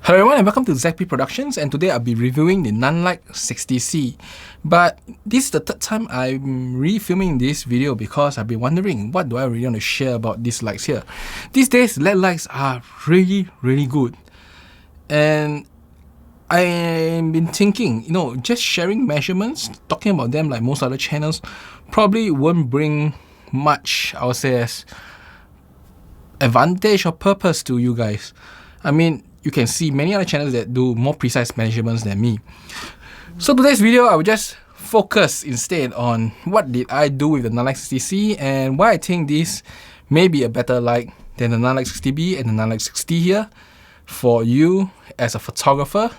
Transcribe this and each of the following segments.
Hello everyone and welcome to ZP Productions, and today I'll be reviewing the Nanlite 60C. But this is the third time I'm refilming this video because I've been wondering what do I really want to share about these lights here. These days LED lights are really good, and I've been thinking, just sharing measurements, talking about them like most other channels probably won't bring much, I would say, as advantage or purpose to you guys. I mean, you can see many other channels that do more precise measurements than me. So today's video, I will just focus instead on what did I do with the Nanlite 60C and why I think this may be a better light than the Nanlite 60B and the Nanlite 60 here for you as a photographer.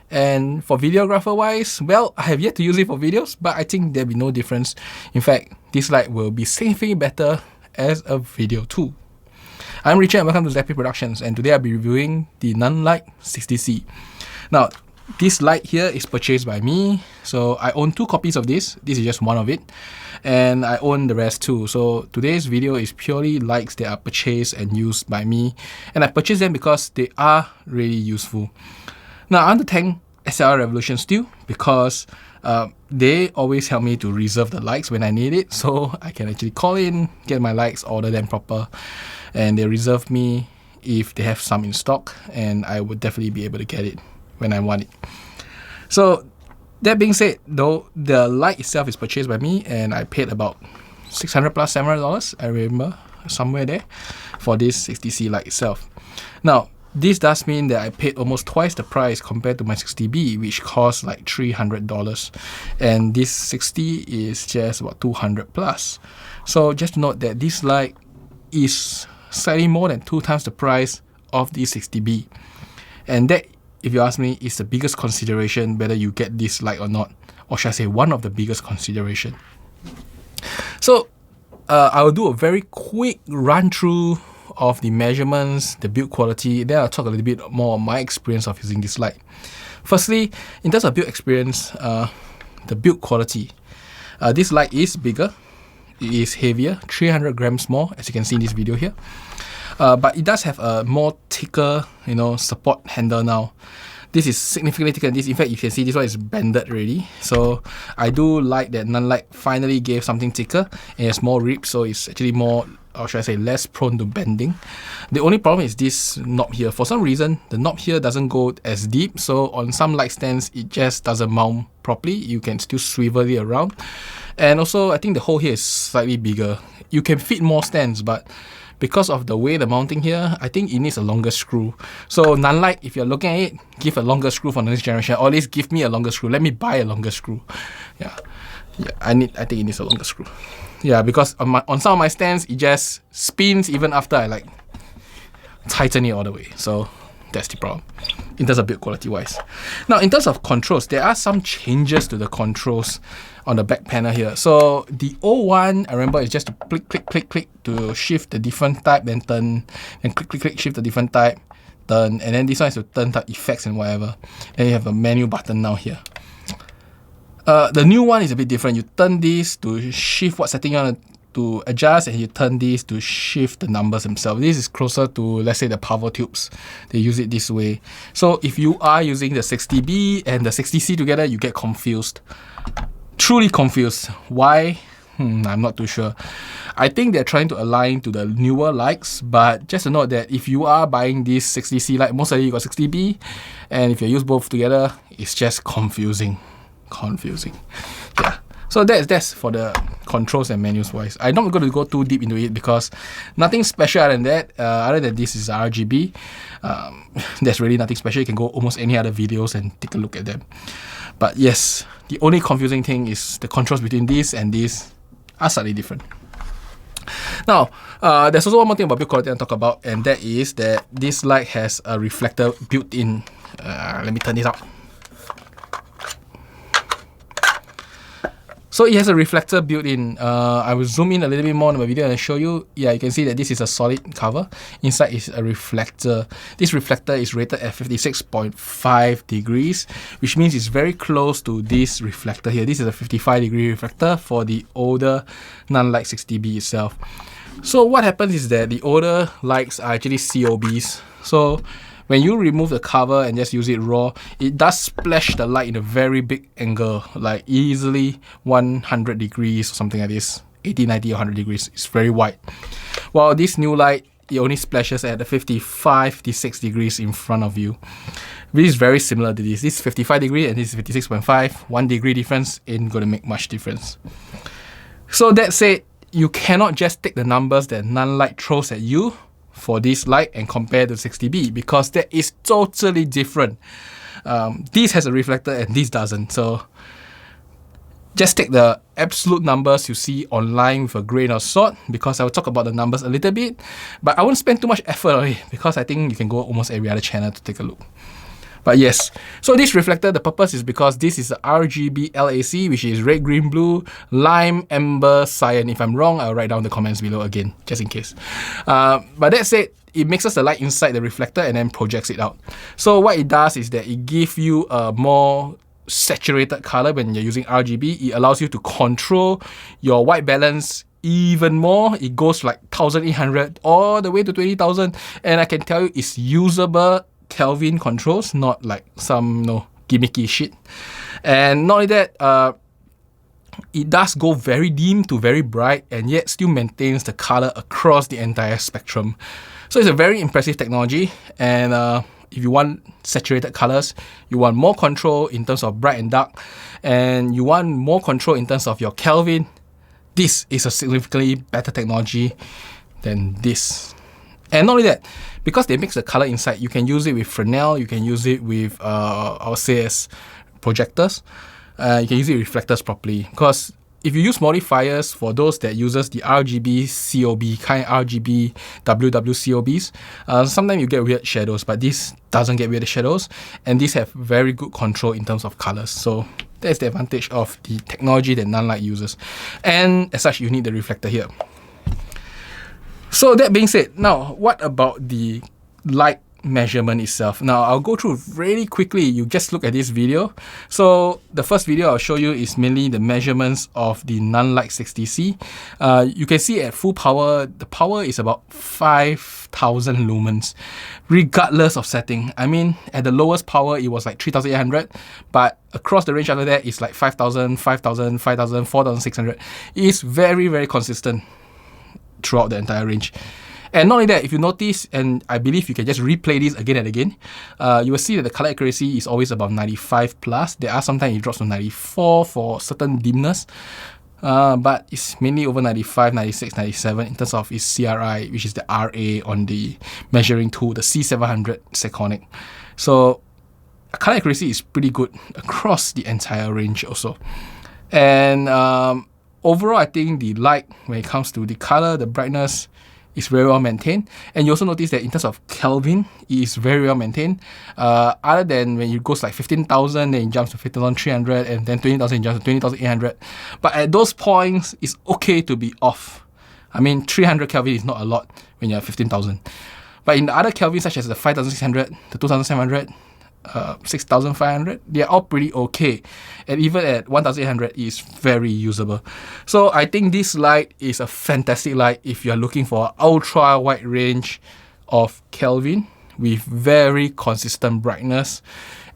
And for videographer wise, well, I have yet to use it for videos, but I think there'll be no difference. In fact, this light will be significantly better as a video tool. I'm Richard and welcome to ZP Productions, and today I'll be reviewing the Nanlite 60C. Now, this light here is purchased by me, so I own 2 copies of this. This is just one of it, and I own the rest too. So today's video is purely lights that are purchased and used by me, and I purchased them because they are really useful. Now, I want to thank SLR Revolution still because they always help me to reserve the lights when I need it, so I can actually call in, get my lights, order them proper, and they reserve me if they have some in stock, and I would definitely be able to get it when I want it. So that being said, though, the light itself is purchased by me, and I paid about $600 plus $700, I remember, somewhere there, for this 60C light itself. Now, this does mean that I paid almost twice the price compared to my 60B, which cost like $300, and this 60 is just about $200 plus. So just note that this light is slightly more than 2 times the price of the 60B, and that, if you ask me, is the biggest consideration whether you get this light or not, or should I say one of the biggest consideration. So I will do a very quick run through of the measurements, the build quality, then I'll talk a little bit more on my experience of using this light. Firstly, in terms of build experience, the build quality, this light is bigger, it is heavier, 300 grams more, as you can see in this video here, but it does have a more thicker, support handle now. This is significantly thicker than this. In fact, you can see this one is bended already. So I do like that Nanlite finally gave something thicker and it's more ripped, so it's actually more, or should I say, less prone to bending. The only problem is this knob here. For some reason, the knob here doesn't go as deep, so on some light stands, it just doesn't mount properly. You can still swivel it around. And also, I think the hole here is slightly bigger. You can fit more stands, but because of the way the mounting here, I think it needs a longer screw. So Nanlite, if you're looking at it, give a longer screw for the next generation. Or at least give me a longer screw. Let me buy a longer screw. Yeah, I think it needs a longer screw. Yeah, because on some of my stands, it just spins even after I tighten it all the way. So that's the problem in terms of build quality wise. Now, in terms of controls, there are some changes to the controls on the back panel here. So the old one, I remember, is just to click to shift the different type, then turn, then click, shift the different type, turn, and then this one is to turn type effects and whatever. Then you have a menu button now here. The new one is a bit different. You turn this to shift what setting you want to adjust, and you turn this to shift the numbers themselves. This is closer to, let's say, the power tubes. They use it this way. So if you are using the 60B and the 60C together, you get confused. Truly confused. Why? I'm not too sure. I think they're trying to align to the newer lights, but just to note that if you are buying this 60C light, most likely you got 60B, and if you use both together, it's just confusing. Yeah. So that's for the controls and menus wise. I'm not going to go too deep into it because nothing special other than that. Other than this is RGB. There's really nothing special. You can go almost any other videos and take a look at them. But yes, the only confusing thing is the controls between this and this are slightly different. Now, there's also one more thing about build quality I want to talk about, and that is that this light has a reflector built in. Let me turn this up. So it has a reflector built in. I will zoom in a little bit more on my video and show you. Yeah, you can see that this is a solid cover. Inside is a reflector. This reflector is rated at 56.5 degrees, which means it's very close to this reflector here. This is a 55-degree reflector for the older Nanlite 60B itself. So what happens is that the older lights are actually COBs. So when you remove the cover and just use it raw, it does splash the light in a very big angle, like easily 100 degrees or something like this, 80, 90 or 100 degrees. It's very wide. While this new light, it only splashes at the 55, 56 degrees in front of you. This is very similar to this. This is 55 degrees and this is 56.5. 1 degree difference ain't gonna make much difference. So that said, you cannot just take the numbers that Nanlite throws at you for this light and compare to 60B, because that is totally different. This has a reflector and this doesn't. So just take the absolute numbers you see online with a grain of salt, because I will talk about the numbers a little bit, but I won't spend too much effort on it because I think you can go almost every other channel to take a look. But yes, so this reflector, the purpose is because this is a RGB LAC, which is red, green, blue, lime, amber, cyan. If I'm wrong, I'll write down in the comments below again, just in case. But that said, it mixes the light inside the reflector and then projects it out. So what it does is that it gives you a more saturated color when you're using RGB. It allows you to control your white balance even more. It goes like 1800 all the way to 20,000, and I can tell you it's usable Kelvin controls, not like some gimmicky shit. And not only that, it does go very dim to very bright and yet still maintains the color across the entire spectrum. So it's a very impressive technology, and if you want saturated colors, you want more control in terms of bright and dark, and you want more control in terms of your Kelvin, this is a significantly better technology than this. And not only that, because they mix the color inside, you can use it with Fresnel, you can use it with, I would say, as projectors, you can use it with reflectors properly. Because if you use modifiers for those that uses the RGB COB, kind RGB WW COBs, sometimes you get weird shadows, but this doesn't get weird shadows, and these have very good control in terms of colors. So that's the advantage of the technology that Nanlite uses. And as such, you need the reflector here. So that being said, now what about the light measurement itself? Now I'll go through really quickly. You just look at this video. So the first video I'll show you is mainly the measurements of the Nanlite 60C. You can see at full power, the power is about 5,000 lumens, regardless of setting. I mean, at the lowest power, it was like 3,800, but across the range after that, it's like 5,000, 5,000, 5,000, 4,600. It's very, very consistent throughout the entire range. And not only that, if you notice, and I believe you can just replay this again and again, you will see that the color accuracy is always about 95 plus. There are sometimes it drops to 94 for certain dimness, but it's mainly over 95, 96, 97 in terms of its CRI, which is the RA on the measuring tool, the C700 Sekonic. So color accuracy is pretty good across the entire range also. And overall, I think the light, when it comes to the color, the brightness, is very well maintained. And you also notice that in terms of Kelvin, it is very well maintained. Other than when it goes like 15,000, then it jumps to 15,300, and then 20,000, it jumps to 20,800. But at those points, it's okay to be off. I mean, 300 Kelvin is not a lot when you're at 15,000. But in the other Kelvin, such as the 5,600, the 2,700, 6,500, they're all pretty okay, and even at 1,800 is very usable. So I think this light is a fantastic light if you're looking for an ultra wide range of Kelvin with very consistent brightness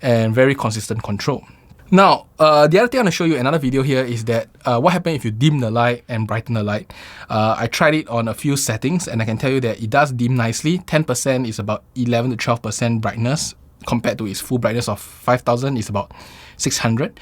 and very consistent control. Now, the other thing I want to show you, another video here, is that what happens if you dim the light and brighten the light. I tried it on a few settings, and I can tell you that it does dim nicely. 10% is about 11 to 12% brightness, compared to its full brightness of 5,000 is about 600.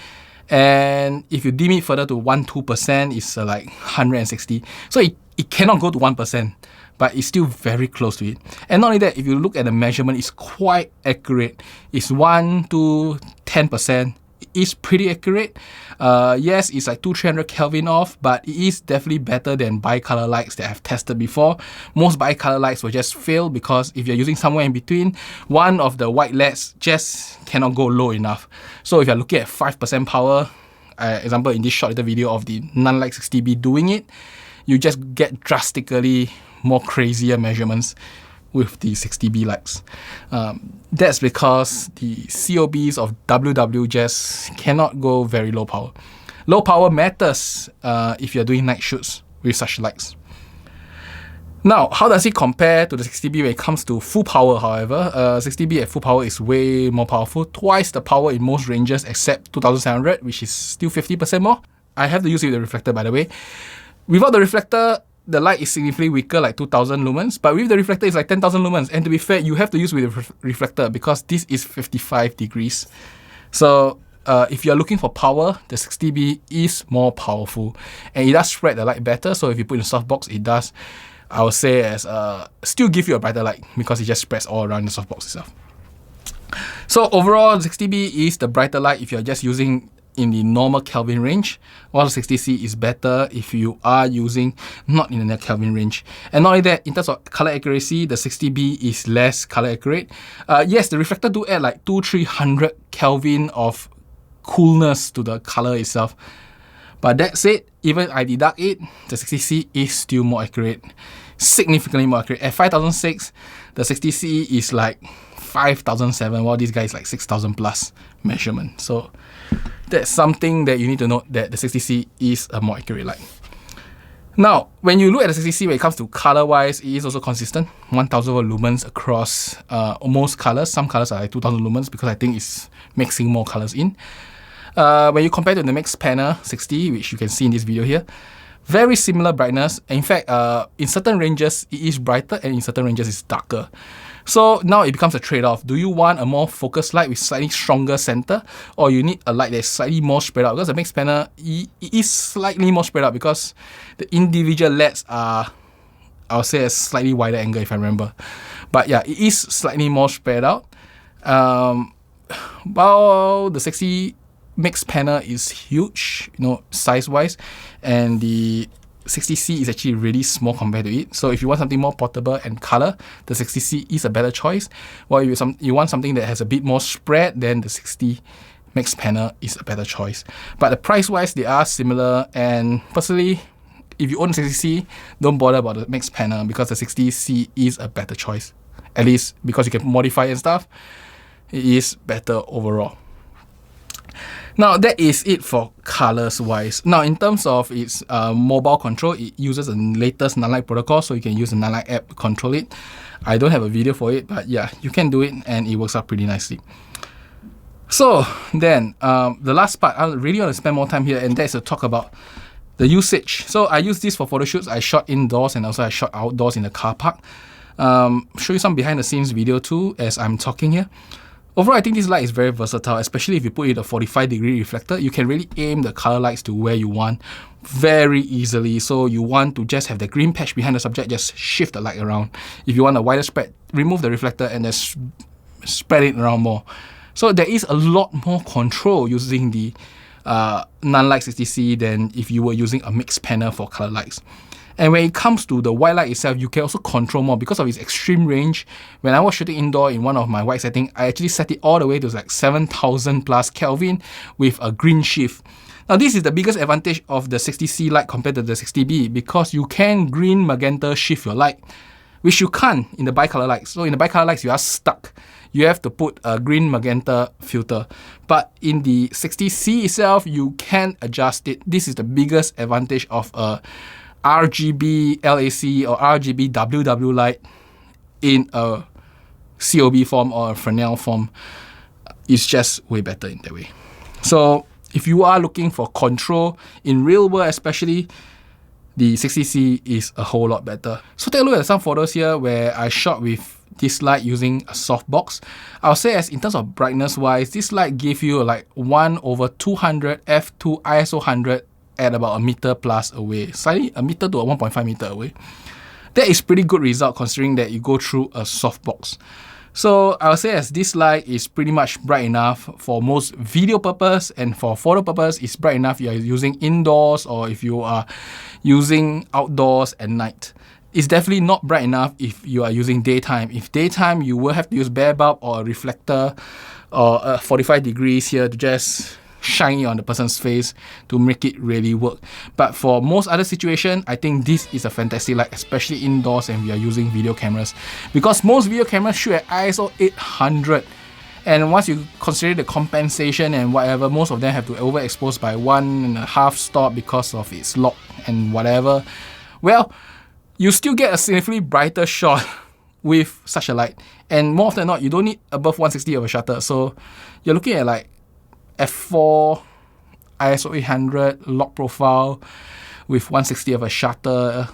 And if you dim it further to 1-2%, it's like 160. So it cannot go to 1%, but it's still very close to it. And not only that, if you look at the measurement, it's quite accurate. It's 1 to 10%. Is pretty accurate. Yes, it's like 200-300 Kelvin off, but it is definitely better than bicolor lights that I've tested before. Most bicolor lights will just fail because if you're using somewhere in between, one of the white LEDs just cannot go low enough. So if you're looking at 5% power, example in this short little video of the Nanlite 60B doing it, you just get drastically more crazier measurements with the 60B lights. That's because the COBs of WW just cannot go very low power. Low power matters if you're doing night shoots with such lights. Now, how does it compare to the 60B when it comes to full power, however? 60B at full power is way more powerful, twice the power in most ranges except 2700, which is still 50% more. I have to use it with the reflector, by the way. Without the reflector, the light is significantly weaker, like 2000 lumens, but with the reflector, it's like 10,000 lumens. And to be fair, you have to use with the reflector because this is 55 degrees. So if you're looking for power, the 60B is more powerful and it does spread the light better. So if you put in a softbox, it does, I would say, as still give you a brighter light because it just spreads all around the softbox itself. So overall, the 60B is the brighter light if you're just using in the normal Kelvin range, while the 60C is better if you are using not in the Kelvin range. And not only that, in terms of color accuracy, the 60B is less color accurate. Yes, the reflector do add like 200-300 Kelvin of coolness to the color itself. But that said, even I deduct it, the 60C is still more accurate, significantly more accurate. At 5006, the 60C is like 5007, while this guy is like 6000 plus measurement. So that's something that you need to note, that the 60C is a more accurate light. Now, when you look at the 60C, when it comes to color-wise, it is also consistent. 1000 lumens across most colors. Some colors are like 2000 lumens because I think it's mixing more colors in. When you compare to the MixPanel 60, which you can see in this video here, very similar brightness. In fact, in certain ranges, it is brighter and in certain ranges, it's darker. So now it becomes a trade-off. Do you want a more focused light with slightly stronger center, or you need a light that's slightly more spread out? Because the MixPanel it is slightly more spread out because the individual LEDs are, I'll say, a slightly wider angle if I remember. But yeah, it is slightly more spread out. While the 60 MixPanel is huge, you know, size-wise, and the 60C is actually really small compared to it. So if you want something more portable and color, the 60C is a better choice. While you want something that has a bit more spread, then the 60 MixPanel is a better choice. But the price-wise, they are similar. And personally, if you own the 60C, don't bother about the MixPanel because the 60C is a better choice. At least because you can modify and stuff, it is better overall. Now, that is it for colors-wise. Now, in terms of its mobile control, it uses the latest Nanlite protocol, so you can use the Nanlite app to control it. I don't have a video for it, but yeah, you can do it, and it works out pretty nicely. So then, the last part, I really want to spend more time here, and that's to talk about the usage. So I use this for photo shoots. I shot indoors, and also I shot outdoors in the car park. Show you some behind-the-scenes video too, as I'm talking here. Overall, I think this light is very versatile, especially if you put it a 45-degree reflector. You can really aim the color lights to where you want very easily. So you want to just have the green patch behind the subject, just shift the light around. If you want a wider spread, remove the reflector and just spread it around more. So there is a lot more control using the Nanlite 60C than if you were using a MixPanel for color lights. And when it comes to the white light itself, you can also control more because of its extreme range. When I was shooting indoor in one of my white settings, I actually set it all the way to like 7000 plus Kelvin with a green shift. Now, this is the biggest advantage of the 60C light compared to the 60B because you can green magenta shift your light, which you can't in the bicolor lights. So in the bicolor lights, you are stuck. You have to put a green magenta filter. But in the 60C itself, you can adjust it. This is the biggest advantage of a RGB LAC or RGB WW light in a COB form or a Fresnel form. Is just way better in that way. So if you are looking for control in real world especially, the 60C is a whole lot better. So take a look at some photos here where I shot with this light using a softbox. I'll say as in terms of brightness wise, this light gives you like 1/200 f2 ISO 100 at about 1 meter plus away, slightly 1 meter to 1.5 meter away. That is pretty good result considering that you go through a softbox. So I'll say as this light is pretty much bright enough for most video purpose, and for photo purpose, it's bright enough if you're using indoors or if you are using outdoors at night. It's definitely not bright enough if you are using daytime. If daytime, you will have to use bare bulb or a reflector or 45 degrees here to just shine it on the person's face to make it really work. But for most other situations, I think this is a fantastic light, especially indoors and we are using video cameras, because most video cameras shoot at ISO 800. And once you consider the compensation and whatever, most of them have to overexpose by 1.5 stop because of its lock and whatever. Well, you still get a significantly brighter shot with such a light. And more often than not, you don't need above 160 of a shutter. So you're looking at like f4, ISO 800, log profile with 160 of a shutter.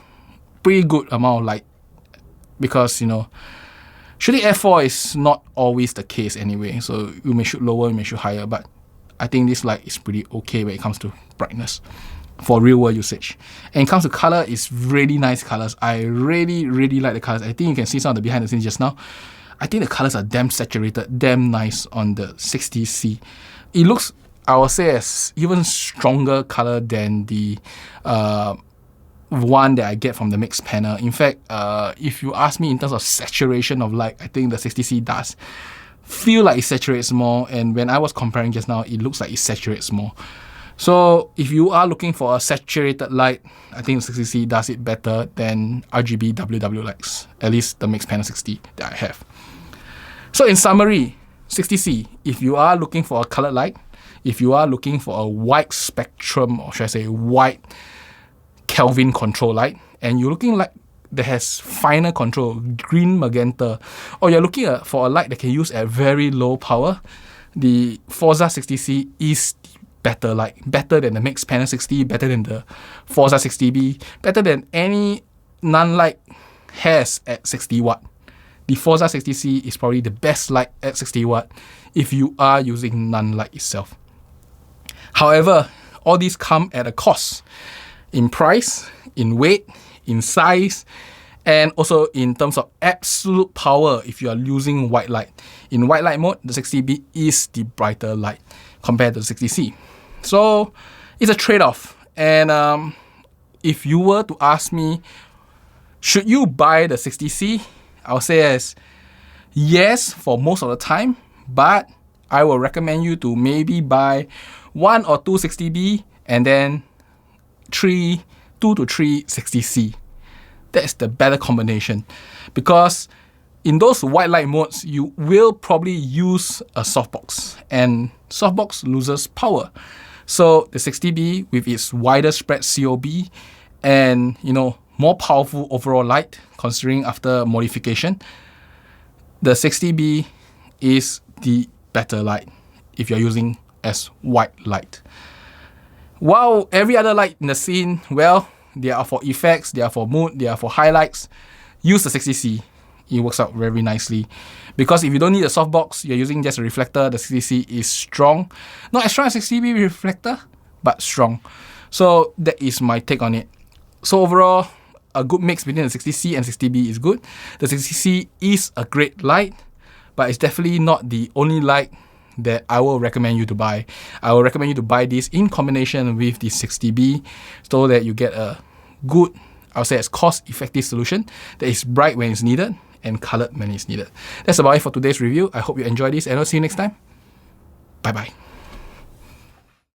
Pretty good amount of light, because, you know, shooting f4 is not always the case anyway. So you may shoot lower, you may shoot higher, but I think this light is pretty okay when it comes to brightness for real world usage. And it comes to color, it's really nice colors. I really like the colors. I think you can see some of the behind the scenes just now. I think the colors are damn saturated, damn nice on the 60C. It looks, I would say, as even stronger color than the one that I get from the MixPanel. In fact, if you ask me in terms of saturation of light, I think the 60C does feel like it saturates more. And when I was comparing just now, it looks like it saturates more. So if you are looking for a saturated light, I think the 60C does it better than RGB WW lights, at least the MixPanel 60 that I have. So in summary, 60C, if you are looking for a colored light, if you are looking for a wide spectrum, or should I say wide Kelvin control light, and you're looking like that has finer control, green, magenta, or you're looking for a light that can use at very low power, the Forza 60C is better light, better than the MixPanel 60, better than the Forza 60B, better than any Nanlite has at 60 watt. The Forza 60C is probably the best light at 60 watt if you are using Nanlite itself. However, all these come at a cost in price, in weight, in size, and also in terms of absolute power if you are using white light. In white light mode, the 60B is the brighter light compared to the 60C. So it's a trade-off. And if you were to ask me, should you buy the 60C? I'll say as yes for most of the time, but I will recommend you to maybe buy 1 or 2 60B and then 2 to 3 60C. That's the better combination, because in those white light modes, you will probably use a softbox, and softbox loses power. So the 60B with its wider spread COB and, you know, more powerful overall light, considering after modification, the 60B is the better light if you're using as white light. While every other light in the scene, well, they are for effects, they are for mood, they are for highlights, use the 60C. It works out very nicely. Because if you don't need a softbox, you're using just a reflector, the 60C is strong. Not as strong as 60B reflector, but strong. So that is my take on it. So overall, a good mix between the 60C and 60B is good. The 60C is a great light, but it's definitely not the only light that I will recommend you to buy. I will recommend you to buy this in combination with the 60B so that you get a good, I'll say, as cost-effective solution that is bright when it's needed and colored when it's needed. That's about it for today's review. I hope you enjoyed this, and I'll see you next time. Bye-bye.